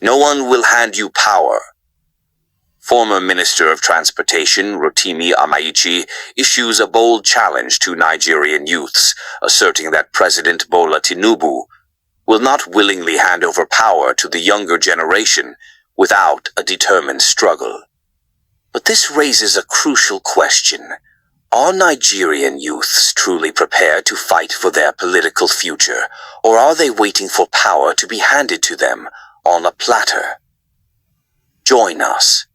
No one will hand you power. Former Minister of Transportation Rotimi Amaechi issues a bold challenge to Nigerian youths, asserting that President Bola Tinubu will not willingly hand over power to the younger generation without a determined struggle. But this raises a crucial question. Are Nigerian youths truly prepared to fight for their political future, or are they waiting for power to be handed to them on a platter? Join us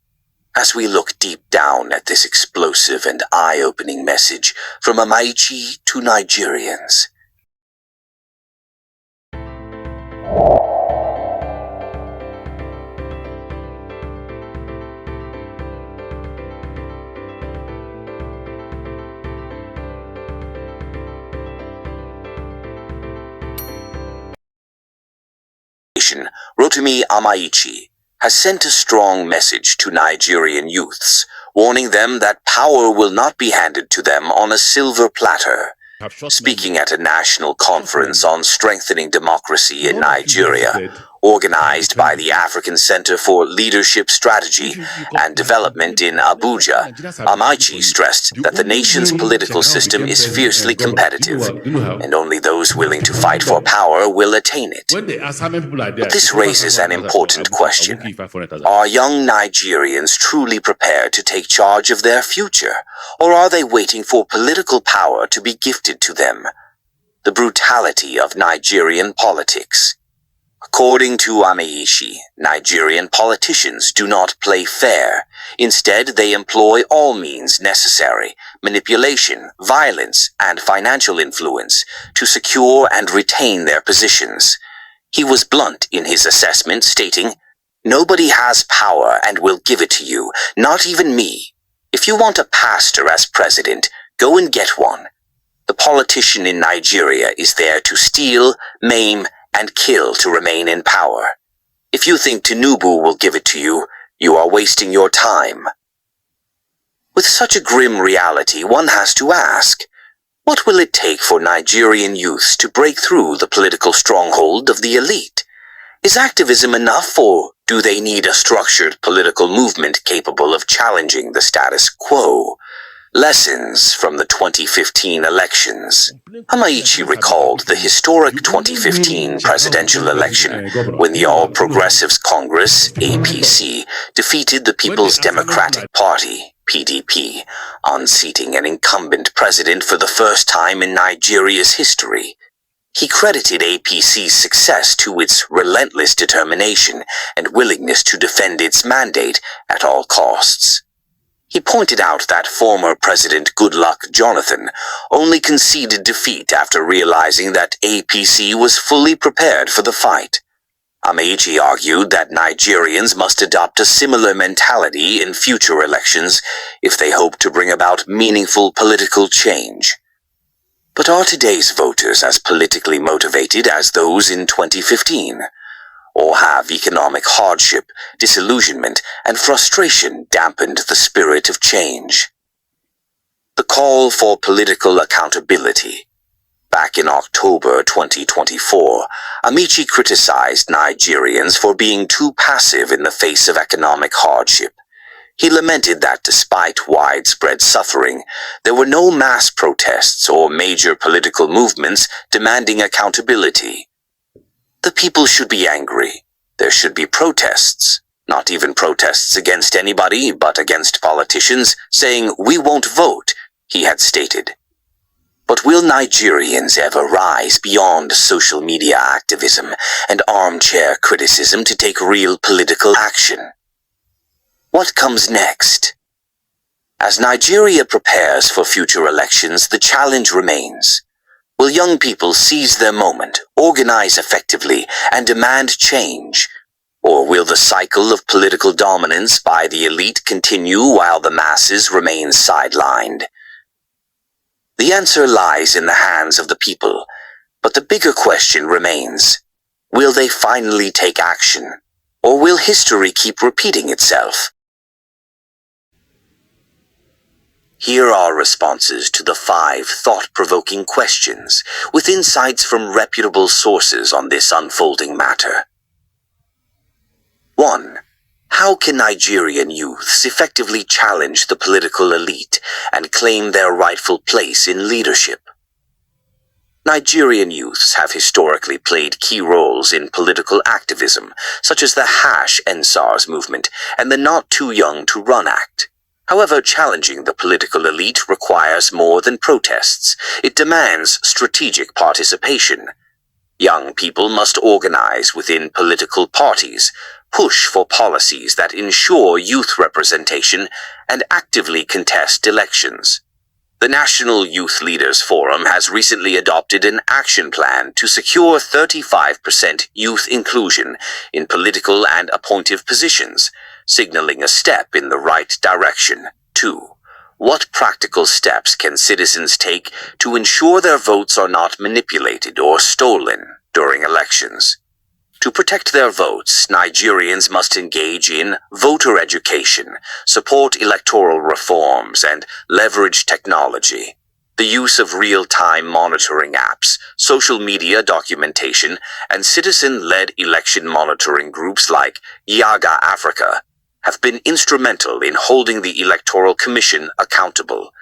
as we look deep down at this explosive and eye-opening message from Amaechi to Nigerians. Rotimi Amaechi has sent a strong message to Nigerian youths, warning them that power will not be handed to them on a silver platter. Speaking at a national conference on strengthening democracy in Nigeria, organized by the African Center for Leadership Strategy and Development in Abuja, Amaechi stressed that the nation's political system is fiercely competitive, and only those willing to fight for power will attain it. But this raises an important question. Are young Nigerians truly prepared to take charge of their future, or are they waiting for political power to be gifted to them? The brutality of Nigerian politics. According to Amaechi, Nigerian politicians do not play fair. Instead, they employ all means necessary, manipulation, violence, and financial influence to secure and retain their positions. He was blunt in his assessment, stating, "Nobody has power and will give it to you, not even me. If you want a pastor as president, go and get one. The politician in Nigeria is there to steal, maim, and kill to remain in power. If you think Tinubu will give it to you, you are wasting your time." With such a grim reality, one has to ask, what will it take for Nigerian youths to break through the political stronghold of the elite? Is activism enough, or do they need a structured political movement capable of challenging the status quo? Lessons from the 2015 elections. Amaechi recalled the historic 2015 presidential election when the All Progressives Congress, APC, defeated the People's Democratic Party, PDP, unseating an incumbent president for the first time in Nigeria's history. He credited APC's success to its relentless determination and willingness to defend its mandate at all costs. He pointed out that former President Goodluck Jonathan only conceded defeat after realizing that APC was fully prepared for the fight. Amaechi argued that Nigerians must adopt a similar mentality in future elections if they hope to bring about meaningful political change. But are today's voters as politically motivated as those in 2015? Or have economic hardship, disillusionment, and frustration dampened the spirit of change? The call for political accountability. Back in October 2024, Amaechi criticized Nigerians for being too passive in the face of economic hardship. He lamented that despite widespread suffering, there were no mass protests or major political movements demanding accountability. The people should be angry. There should be protests, not even protests against anybody, but against politicians, saying, "We won't vote," he had stated. But will Nigerians ever rise beyond social media activism and armchair criticism to take real political action? What comes next? As Nigeria prepares for future elections, the challenge remains. Will young people seize their moment, organize effectively, and demand change? Or will the cycle of political dominance by the elite continue while the masses remain sidelined? The answer lies in the hands of the people, but the bigger question remains. Will they finally take action? Or will history keep repeating itself? Here are responses to the 5 thought-provoking questions, with insights from reputable sources on this unfolding matter. 1. How can Nigerian youths effectively challenge the political elite and claim their rightful place in leadership? Nigerian youths have historically played key roles in political activism, such as the #EndSARS movement and the Not Too Young to Run Act. However, challenging the political elite requires more than protests. It demands strategic participation. Young people must organize within political parties, push for policies that ensure youth representation, and actively contest elections. The National Youth Leaders Forum has recently adopted an action plan to secure 35% youth inclusion in political and appointive positions, signaling a step in the right direction. 2. What practical steps can citizens take to ensure their votes are not manipulated or stolen during elections? To protect their votes, Nigerians must engage in voter education, support electoral reforms, and leverage technology. The use of real-time monitoring apps, social media documentation, and citizen-led election monitoring groups like Yaga Africa have been instrumental in holding the Electoral Commission accountable.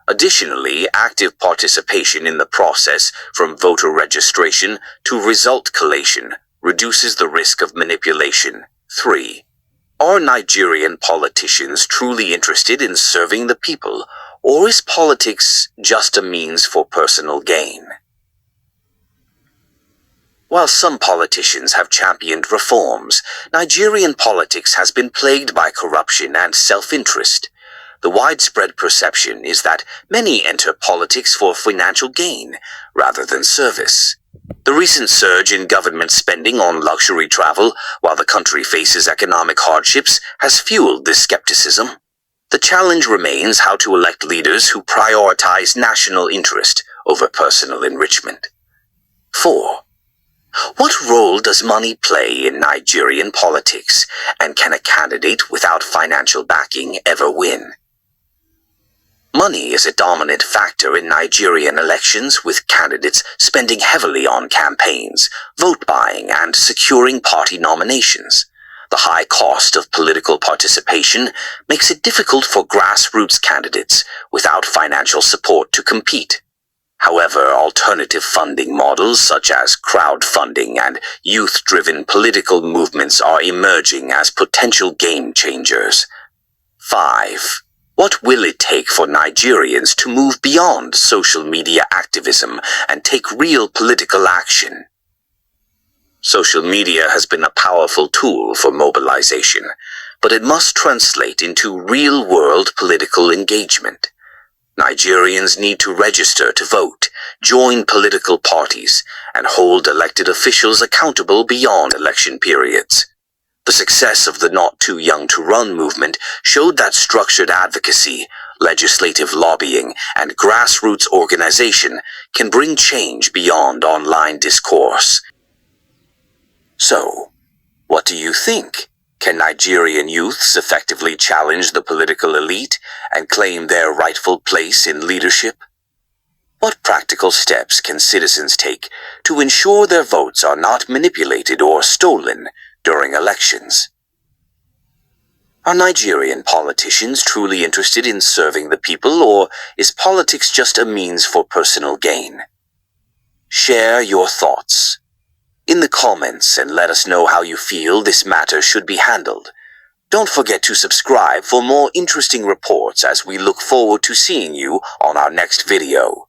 Additionally, active participation in the process, from voter registration to result collation, reduces the risk of manipulation. 3. Are Nigerian politicians truly interested in serving the people, or is politics just a means for personal gain? While some politicians have championed reforms, Nigerian politics has been plagued by corruption and self-interest. The widespread perception is that many enter politics for financial gain rather than service. The recent surge in government spending on luxury travel while the country faces economic hardships has fueled this skepticism. The challenge remains how to elect leaders who prioritize national interest over personal enrichment. 4. What role does money play in Nigerian politics, and can a candidate without financial backing ever win? Money is a dominant factor in Nigerian elections, with candidates spending heavily on campaigns, vote buying, and securing party nominations. The high cost of political participation makes it difficult for grassroots candidates without financial support to compete. However, alternative funding models such as crowdfunding and youth-driven political movements are emerging as potential game changers. 5. What will it take for Nigerians to move beyond social media activism and take real political action? Social media has been a powerful tool for mobilization, but it must translate into real-world political engagement. Nigerians need to register to vote, join political parties, and hold elected officials accountable beyond election periods. The success of the Not Too Young to Run movement showed that structured advocacy, legislative lobbying, and grassroots organization can bring change beyond online discourse. So, what do you think? Can Nigerian youths effectively challenge the political elite and claim their rightful place in leadership? What practical steps can citizens take to ensure their votes are not manipulated or stolen during elections? Are Nigerian politicians truly interested in serving the people, or is politics just a means for personal gain? Share your thoughts in the comments and let us know how you feel this matter should be handled. Don't forget to subscribe for more interesting reports as we look forward to seeing you on our next video.